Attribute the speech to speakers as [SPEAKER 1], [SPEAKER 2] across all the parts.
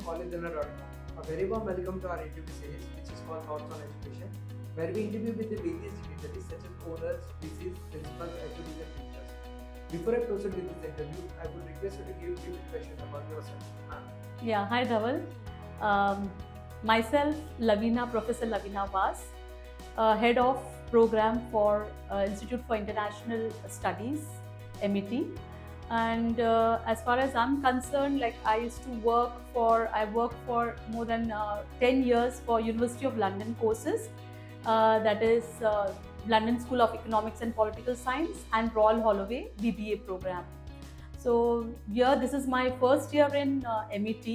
[SPEAKER 1] collegedinner.com. A very warm welcome to our interview series, which is called Thoughts on Education, where we interview with the various dignitaries such as owners, VCs, principals, HODs, and teachers. Before I proceed with this interview, I would request you to give brief impression about yourself.
[SPEAKER 2] Yeah, hi Dhaval. Myself, Professor Lavina Vas, Head of Program for Institute for International Studies, MET. And as far as I'm concerned, like I worked for more than 10 years for University of London courses, that is London School of Economics and Political Science and Royal Holloway BBA program. So here, this is my first year in MET,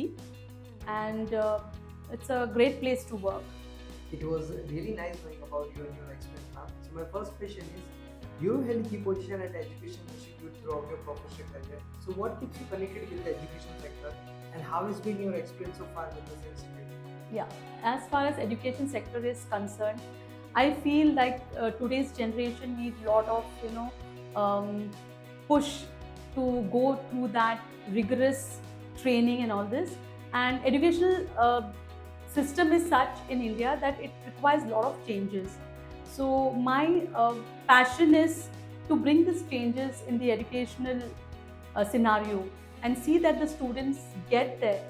[SPEAKER 2] and it's a great place to work.
[SPEAKER 1] It was really nice knowing about you and your experience, ma'am. So my first question is, you held key position at Education Institute throughout your professional career. So what keeps you connected with the education sector, and how has been your experience so far with this institute?
[SPEAKER 2] Yeah, as far as education sector is concerned, I feel like today's generation needs a lot of push to go through that rigorous training and all this. And educational system is such in India that it requires a lot of changes. So my passion is to bring these changes in the educational scenario and see that the students get there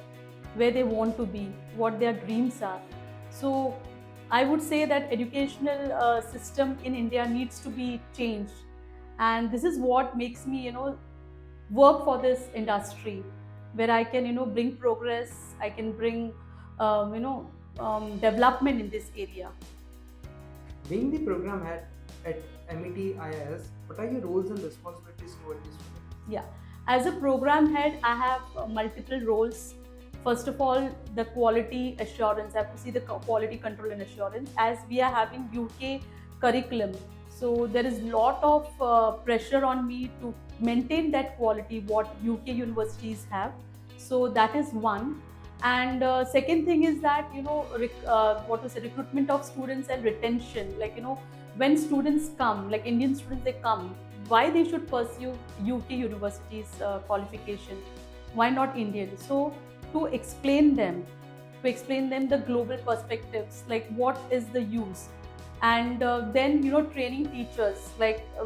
[SPEAKER 2] where they want to be, what their dreams are. So I would say that educational system in India needs to be changed, and this is what makes me work for this industry where I can bring progress, I can bring development in this area.
[SPEAKER 1] Being the program head at MET IIS, what are your roles and responsibilities toward this student?
[SPEAKER 2] Yeah, as a program head, I have multiple roles. First of all, the quality assurance. I have to see the quality control and assurance, as we are having UK curriculum. So there is a lot of pressure on me to maintain that quality what UK universities have. So that is one. And second thing is that recruitment of students and retention. When students come, like Indian students, they come. Why they should pursue UK universities qualification? Why not Indian? So to explain them the global perspectives, like what is the use, and then training teachers.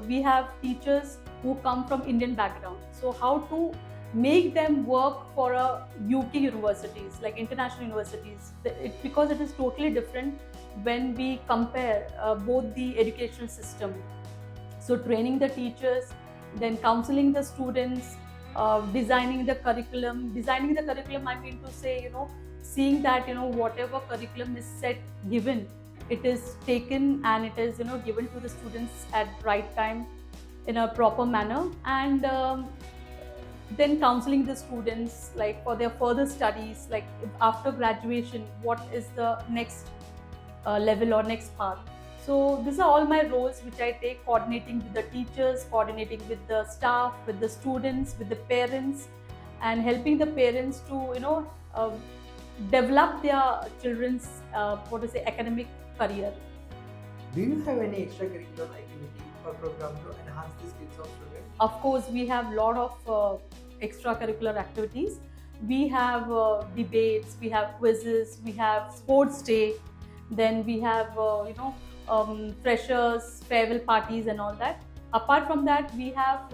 [SPEAKER 2] We have teachers who come from Indian background, so how to make them work for a UK universities, like international universities, because it is totally different when we compare both the educational system. So training the teachers, then counseling the students, designing the curriculum. Designing the curriculum, I mean to say, seeing that whatever curriculum is set, given, it is taken and it is given to the students at right time in a proper manner, and then counseling the students like for their further studies, like after graduation, what is the next level or next path. So these are all my roles which I take, coordinating with the teachers, coordinating with the staff, with the students, with the parents, and helping the parents to develop their children's academic career.
[SPEAKER 1] Do you have any extracurricular activity or program to enhance the skills of students?
[SPEAKER 2] Of course, we have a lot of extracurricular activities. We have debates, we have quizzes, we have sports day, then we have freshers, farewell parties and all that. Apart from that, we have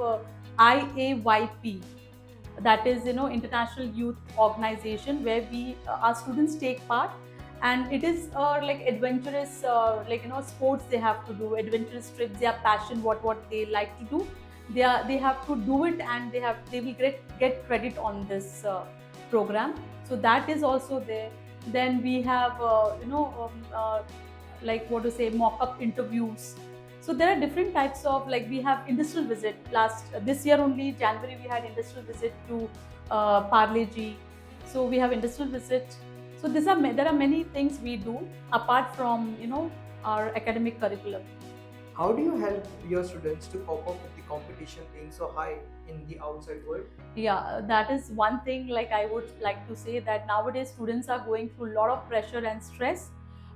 [SPEAKER 2] IAYP, that is International Youth Organization, where our students take part, and it is like adventurous sports they have to do, adventurous trips, their passion, what they like to do, they have to do it, and they will get credit on this program. So that is also there. Then we have mock-up interviews. So there are different types of, like we have industrial visit. This year only, January, we had industrial visit to Parle-G. So we have industrial visit. So there are many things we do apart from our academic curriculum.
[SPEAKER 1] How do you help your students to cope up with the competition being so high in the outside world?
[SPEAKER 2] Yeah, that is one thing. Like I would like to say that nowadays students are going through a lot of pressure and stress.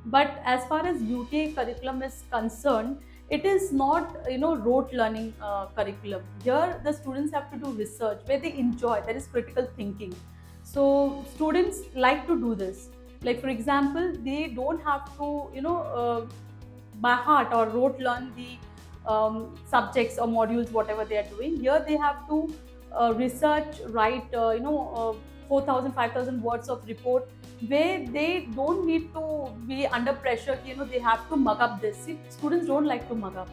[SPEAKER 2] But as far as UK curriculum is concerned, it is not rote learning curriculum. Here the students have to do research where they enjoy. There is critical thinking. So students like to do this. Like for example, they don't have to by heart or rote learn the subjects or modules whatever they are doing. Here they have to research, write 4,000 5,000 words of report, where they don't need to be under pressure. They have to mug up this. See, students don't like to mug up.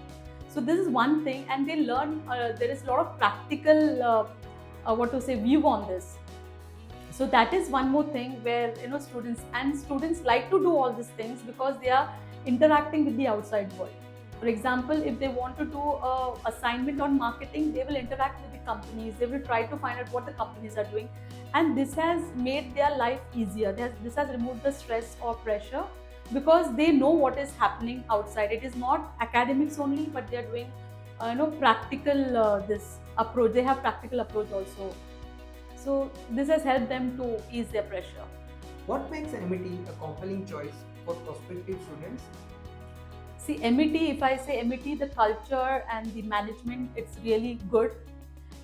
[SPEAKER 2] So this is one thing, and they learn. There is a lot of practical view on this. So that is one more thing where students like to do all these things because they are interacting with the outside world. For example, if they want to do a assignment on marketing, they will interact with the companies. They will try to find out what the companies are doing, and this has made their life easier. This has removed the stress or pressure because they know what is happening outside. It is not academics only, but they are doing practical this approach. They have practical approach also. So this has helped them to ease their pressure.
[SPEAKER 1] What makes MET a compelling choice for prospective students?
[SPEAKER 2] See, MET, if I say MET, the culture and the management, it's really good.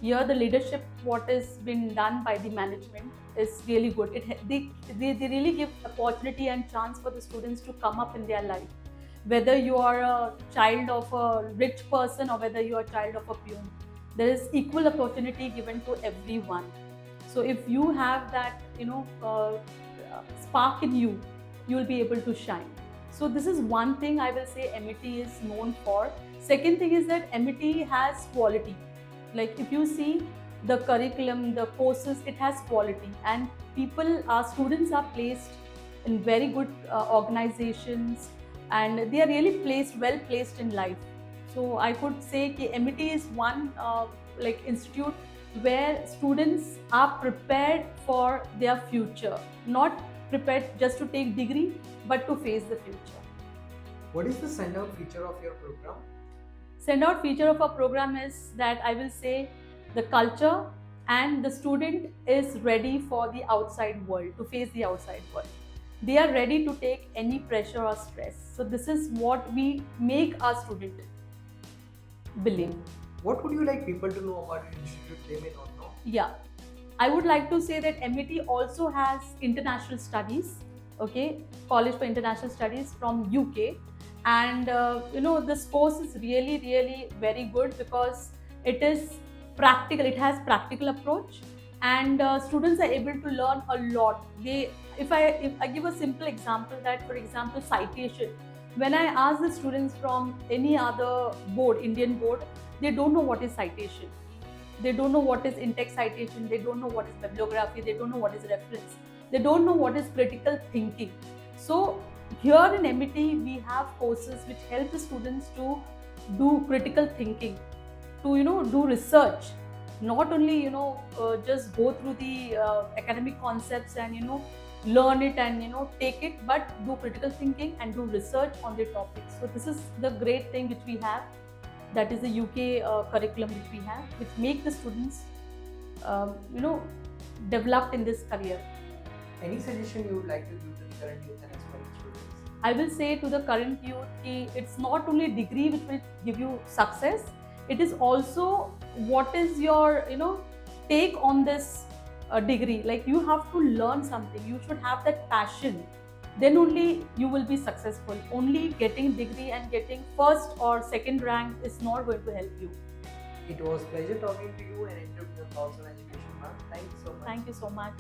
[SPEAKER 2] Here, the leadership, what has been done by the management is really good. They really give opportunity and chance for the students to come up in their life. Whether you are a child of a rich person or whether you are a child of a peon, there is equal opportunity given to everyone. So if you have that, spark in you, you will be able to shine. So this is one thing I will say MET is known for. Second thing is that MET has quality. Like if you see the curriculum, the courses, it has quality, and students are placed in very good organizations, and they are really well placed in life. So I could say that MET is one institute where students are prepared for their future, not prepared just to take degree, but to face the future.
[SPEAKER 1] What is the send-out feature of your program?
[SPEAKER 2] Send-out feature of our program is that I will say the culture and the student is ready for the outside world, to face the outside world. They are ready to take any pressure or stress. So this is what we make our student believe.
[SPEAKER 1] What would you like people to know about your institute they may not know?
[SPEAKER 2] Yeah, I would like to say that MET also has international studies, College for International Studies from UK, and this course is really very good because it is practical. It has practical approach, and students are able to learn a lot. If I give a simple example, that for example citation, when I ask the students from any other board, Indian board, they don't know what is citation. They don't know what is in-text citation. They don't know what is bibliography. They don't know what is reference. They don't know what is critical thinking. So here in MET, we have courses which help the students to do critical thinking, to do research, not only just go through the academic concepts and learn it and take it, but do critical thinking and do research on the topics. So this is the great thing which we have. That is the UK curriculum which we have, which make the students, developed in this career.
[SPEAKER 1] Any suggestion you would like to give to the current youth and aspiring students?
[SPEAKER 2] I will say to the current youth, it's not only degree which will give you success. It is also what is your take on this degree. Like you have to learn something. You should have that passion. Then only you will be successful. Only getting degree and getting first or second rank is not going to help you.
[SPEAKER 1] It was a pleasure talking to you and interviewing your thoughts on education, ma'am. Thank you so much.
[SPEAKER 2] Thank you so much.